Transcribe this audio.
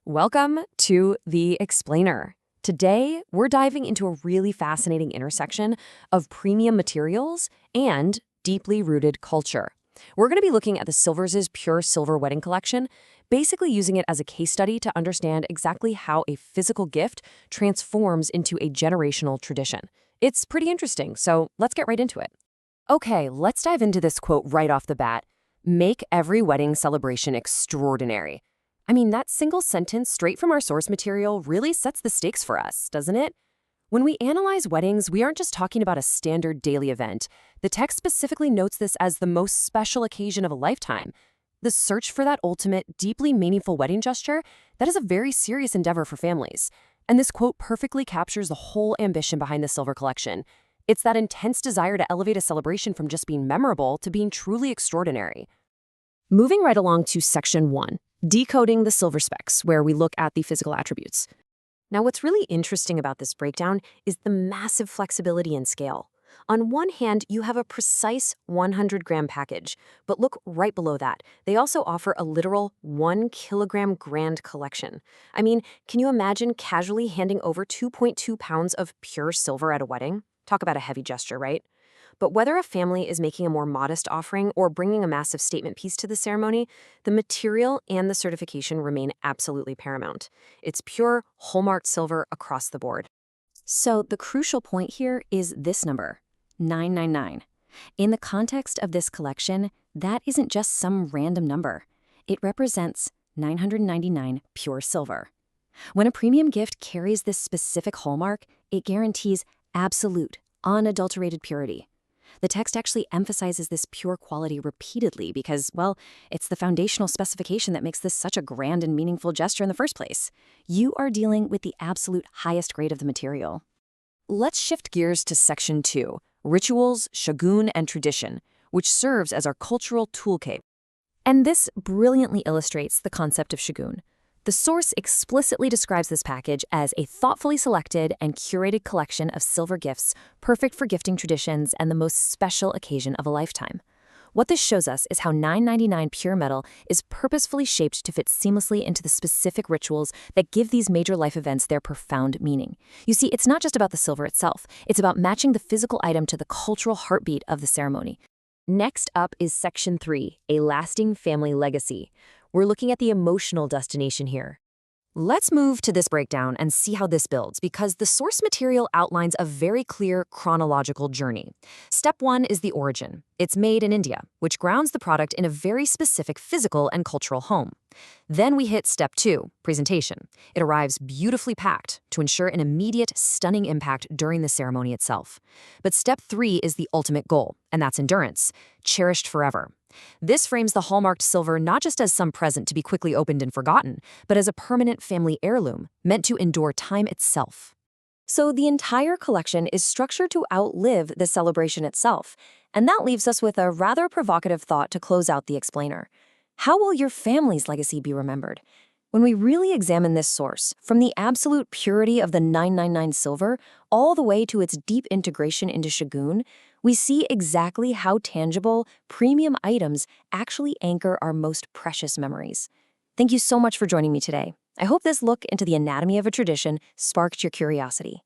Welcome to The Explainer. Today, we're diving into a really fascinating intersection of premium materials and deeply rooted culture. We're going to be looking at the Silverzz's Pure Silver Wedding Collection, basically using it as a case study to understand exactly how a physical gift transforms into a generational tradition. It's pretty interesting, so let's get right into it. Okay, let's dive into this quote right off the bat. Make every wedding celebration extraordinary. I mean, that single sentence straight from our source material really sets the stakes for us, doesn't it? When we analyze weddings, we aren't just talking about a standard daily event. The text specifically notes this as the most special occasion of a lifetime. The search for that ultimate, deeply meaningful wedding gesture, that is a very serious endeavor for families. And this quote perfectly captures the whole ambition behind the Silver Collection. It's that intense desire to elevate a celebration from just being memorable to being truly extraordinary. Moving right along to Section 1. Decoding the silver specs, where we look at the physical attributes. Now, what's really interesting about this breakdown is the massive flexibility and scale. On one hand, you have a precise 100-gram package, but look right below that. They also offer a literal 1-kilogram grand collection. I mean, can you imagine casually handing over 2.2 pounds of pure silver at a wedding? Talk about a heavy gesture, right? But whether a family is making a more modest offering or bringing a massive statement piece to the ceremony, the material and the certification remain absolutely paramount. It's pure, hallmarked silver across the board. So the crucial point here is this number, 999. In the context of this collection, that isn't just some random number. It represents 999 pure silver. When a premium gift carries this specific hallmark, it guarantees absolute, unadulterated purity. The text actually emphasizes this pure quality repeatedly because, well, it's the foundational specification that makes this such a grand and meaningful gesture in the first place. You are dealing with the absolute highest grade of the material. Let's shift gears to Section 2, Rituals, Shogun, and Tradition, which serves as our cultural toolkit. And this brilliantly illustrates the concept of shogun. The source explicitly describes this package as a thoughtfully selected and curated collection of silver gifts, perfect for gifting traditions and the most special occasion of a lifetime. What this shows us is how 999 pure metal is purposefully shaped to fit seamlessly into the specific rituals that give these major life events their profound meaning. You see, it's not just about the silver itself. It's about matching the physical item to the cultural heartbeat of the ceremony. Next up is Section 3, A Lasting Family Legacy. We're looking at the emotional destination here. Let's move to this breakdown and see how this builds, because the source material outlines a very clear chronological journey. Step 1 is the origin. It's made in India, which grounds the product in a very specific physical and cultural home. Then we hit Step 2, presentation. It arrives beautifully packed to ensure an immediate, stunning impact during the ceremony itself. But Step 3 is the ultimate goal, and that's endurance, cherished forever. This frames the hallmarked silver not just as some present to be quickly opened and forgotten, but as a permanent family heirloom meant to endure time itself. So the entire collection is structured to outlive the celebration itself, and that leaves us with a rather provocative thought to close out the explainer. How will your family's legacy be remembered? When we really examine this source, from the absolute purity of the 999 silver all the way to its deep integration into shogun, we see exactly how tangible, premium items actually anchor our most precious memories. Thank you so much for joining me today. I hope this look into the anatomy of a tradition sparked your curiosity.